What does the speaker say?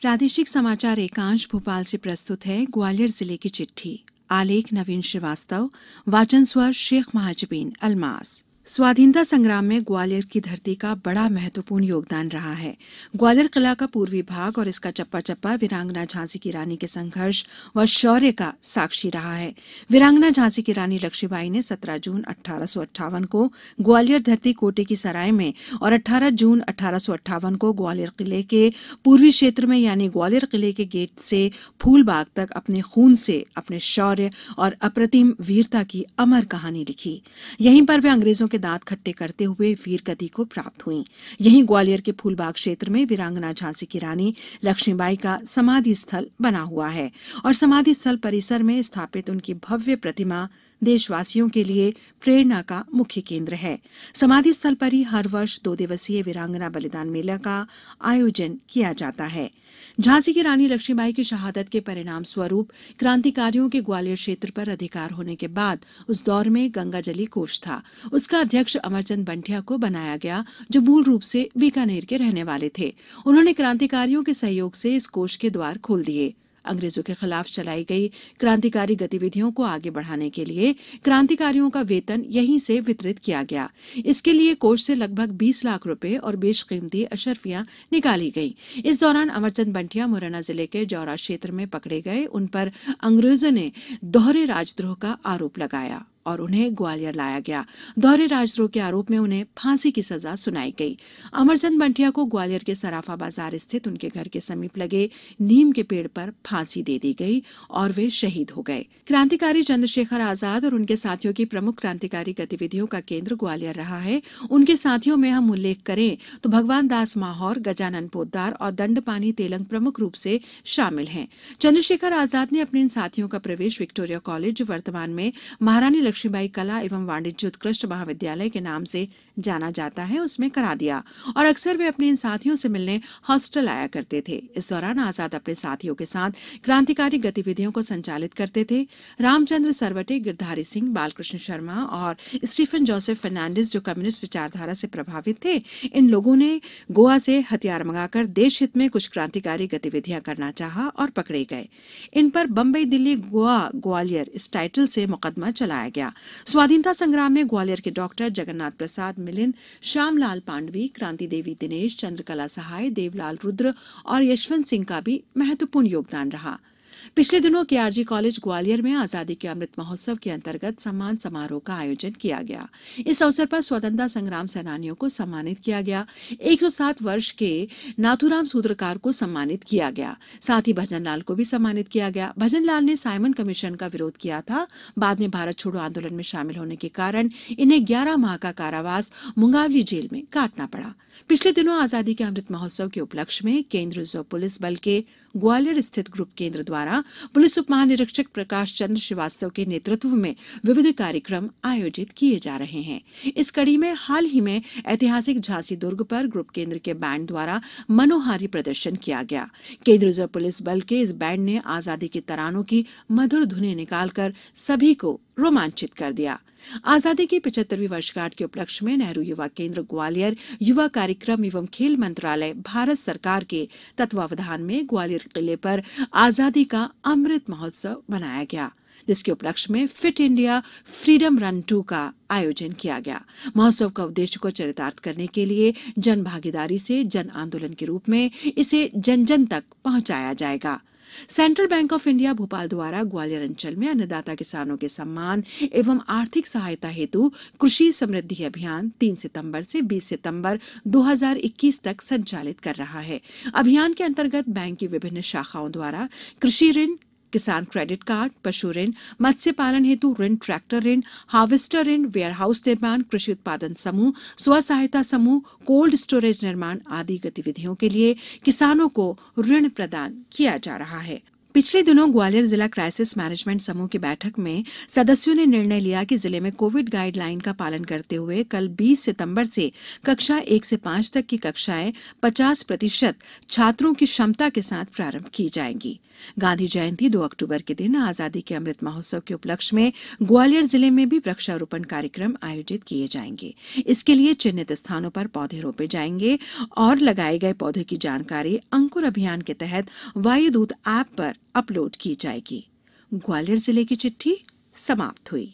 प्रादेशिक समाचार एकांश भोपाल से प्रस्तुत है ग्वालियर जिले की चिट्ठी। आलेख नवीन श्रीवास्तव, वाचन स्वर शेख महाजबीन अल्मास। स्वाधीनता संग्राम में ग्वालियर की धरती का बड़ा महत्वपूर्ण योगदान रहा है। ग्वालियर किला का पूर्वी भाग और इसका चप्पा चप्पा वीरांगना झांसी की रानी के संघर्ष व शौर्य का साक्षी रहा है। वीरांगना झांसी की रानी लक्ष्मीबाई ने 17 जून 1858 को ग्वालियर धरती कोटे की सराय में और 18 जून 1858 को ग्वालियर किले के पूर्वी क्षेत्र में यानी ग्वालियर किले के गेट से फूलबाग तक अपने खून से अपने शौर्य और अप्रतिम वीरता की अमर कहानी लिखी। यहीं पर वे अंग्रेजों के दांत खट्टे करते हुए वीर गति को प्राप्त हुई। यहीं ग्वालियर के फूलबाग क्षेत्र में वीरांगना झांसी की रानी लक्ष्मीबाई का समाधि स्थल बना हुआ है और समाधि स्थल परिसर में स्थापित उनकी भव्य प्रतिमा देशवासियों के लिए प्रेरणा का मुख्य केंद्र है। समाधि स्थल पर ही हर वर्ष 2 दिवसीय वीरांगना बलिदान मेला का आयोजन किया जाता है। झांसी की रानी लक्ष्मीबाई की शहादत के परिणाम स्वरूप क्रांतिकारियों के ग्वालियर क्षेत्र पर अधिकार होने के बाद उस दौर में गंगाजली कोष था। उसका अध्यक्ष अमरचंद बंटिया को बनाया गया, जो मूल रूप से बीकानेर के रहने वाले थे। उन्होंने क्रांतिकारियों के सहयोग से इस कोष के द्वार खोल दिए। अंग्रेजों के खिलाफ चलाई गई क्रांतिकारी गतिविधियों को आगे बढ़ाने के लिए क्रांतिकारियों का वेतन यहीं से वितरित किया गया। इसके लिए कोष से लगभग 20 लाख रुपए और बेशकीमती अशर्फियां निकाली गई। इस दौरान अमरचंद बंटिया मुरैना जिले के जौरा क्षेत्र में पकड़े गए। उन पर अंग्रेजों ने दोहरे राजद्रोह का आरोप लगाया और उन्हें ग्वालियर लाया गया। दोहरे राजद्रोह के आरोप में उन्हें फांसी की सजा सुनाई गई। अमरचंद बंटिया को ग्वालियर के सराफा बाजार स्थित उनके घर के समीप लगे नीम के पेड़ पर फांसी दे दी गई और वे शहीद हो गए। क्रांतिकारी चंद्रशेखर आजाद और उनके साथियों की प्रमुख क्रांतिकारी गतिविधियों का केंद्र ग्वालियर रहा है। उनके साथियों में हम उल्लेख करें तो भगवान दास माहौर, गजानन पोद्दार और दंडपानी तेलंग प्रमुख रूप से शामिल हैं। चंद्रशेखर आजाद ने अपने इन साथियों का प्रवेश विक्टोरिया कॉलेज, जो वर्तमान में महारानी लक्ष्मीबाई कला एवं वाणिज्य उत्कृष्ट महाविद्यालय के नाम से जाना जाता है, उसमें करा दिया और अक्सर वे अपने इन साथियों से मिलने हॉस्टल आया करते थे। इस दौरान आजाद अपने साथियों के साथ क्रांतिकारी गतिविधियों को संचालित करते थे। रामचंद्र सरवटे, गिरधारी सिंह, बालकृष्ण शर्मा और स्टीफन जोसेफ फर्नांडिस, जो कम्युनिस्ट विचारधारा से प्रभावित थे, इन लोगों ने गोवा से हथियार मंगाकर देश हित में कुछ क्रांतिकारी गतिविधियां करना चाहा और पकड़े गए। इन पर बंबई, दिल्ली, गोवा, ग्वालियर इस टाइटल से मुकदमा चलाया गया। स्वाधीनता संग्राम में ग्वालियर के डॉक्टर जगन्नाथ प्रसाद मिलिंद, श्यामलाल पांडवी, क्रांति देवी दिनेश, चंद्रकला सहाय, देवलाल रुद्र और यशवंत सिंह का भी महत्वपूर्ण योगदान रहा। पिछले दिनों केआरजी कॉलेज ग्वालियर में आजादी के अमृत महोत्सव के अंतर्गत सम्मान समारोह का आयोजन किया गया। इस अवसर पर स्वतंत्रता संग्राम सेनानियों को सम्मानित किया गया। 107 वर्ष के नाथूराम सूत्रकार को सम्मानित किया गया। साथ ही भजनलाल को भी सम्मानित किया गया। भजनलाल ने साइमन कमीशन का विरोध किया था। बाद में भारत छोड़ो आंदोलन में शामिल होने के कारण इन्हें 11 माह का कारावास मुंगावली जेल में काटना पड़ा। पिछले दिनों आजादी के अमृत महोत्सव के उपलक्ष्य में केंद्रीय रिजर्व पुलिस बल के ग्वालियर स्थित ग्रुप केंद्र द्वारा पुलिस उप महानिरीक्षक प्रकाश चंद्र श्रीवास्तव के नेतृत्व में विविध कार्यक्रम आयोजित किए जा रहे हैं। इस कड़ी में हाल ही में ऐतिहासिक झांसी दुर्ग पर ग्रुप केंद्र के बैंड द्वारा मनोहारी प्रदर्शन किया गया। केंद्रीय रिजर्व पुलिस बल के इस बैंड ने आजादी के तरानों की मधुर धुनें निकालकर सभी को रोमांचित कर दिया। आजादी की 75वीं वर्षगांठ के उपलक्ष्य में नेहरू युवा केंद्र ग्वालियर, युवा कार्यक्रम एवं खेल मंत्रालय भारत सरकार के तत्वावधान में ग्वालियर किले पर आजादी का अमृत महोत्सव मनाया गया, जिसके उपलक्ष्य में फिट इंडिया फ्रीडम रन 2 का आयोजन किया गया। महोत्सव का उद्देश्य को चरितार्थ करने के लिए जन भागीदारी से जन आंदोलन के रूप में इसे जन जन तक पहुंचाया जाएगा। Central bank of India Bhopal द्वारा ग्वालियर अंचल में अन्नदाता किसानों के सम्मान एवं आर्थिक सहायता हेतु कृषि समृद्धि अभियान 3 सितंबर से 20 सितंबर 2021 तक संचालित कर रहा है। अभियान के अंतर्गत बैंक की विभिन्न शाखाओं द्वारा कृषि ऋण, किसान क्रेडिट कार्ड, पशु ऋण, मत्स्य पालन हेतु ऋण, ट्रैक्टर ऋण, हार्वेस्टर ऋण, वेयरहाउस निर्माण, कृषि उत्पादन समूह, स्व सहायता समूह, कोल्ड स्टोरेज निर्माण आदि गतिविधियों के लिए किसानों को ऋण प्रदान किया जा रहा है। पिछले दिनों ग्वालियर जिला क्राइसिस मैनेजमेंट समूह की बैठक में सदस्यों ने निर्णय लिया कि जिले में कोविड गाइडलाइन का पालन करते हुए कल 20 सितंबर से कक्षा 1 से 5 तक की कक्षाएं 50% छात्रों की क्षमता के साथ प्रारंभ की जाएंगी। गांधी जयंती 2 अक्टूबर के दिन आजादी के अमृत महोत्सव के उपलक्ष्य में ग्वालियर जिले में भी वृक्षारोपण कार्यक्रम आयोजित किए जाएंगे। इसके लिए चिन्हित स्थानों पर पौधे रोपे जाएंगे और लगाए गए पौधे की जानकारी अंकुर अभियान के तहत वायुदूत ऐप पर अपलोड की जाएगी। ग्वालियर जिले की चिट्ठी समाप्त हुई।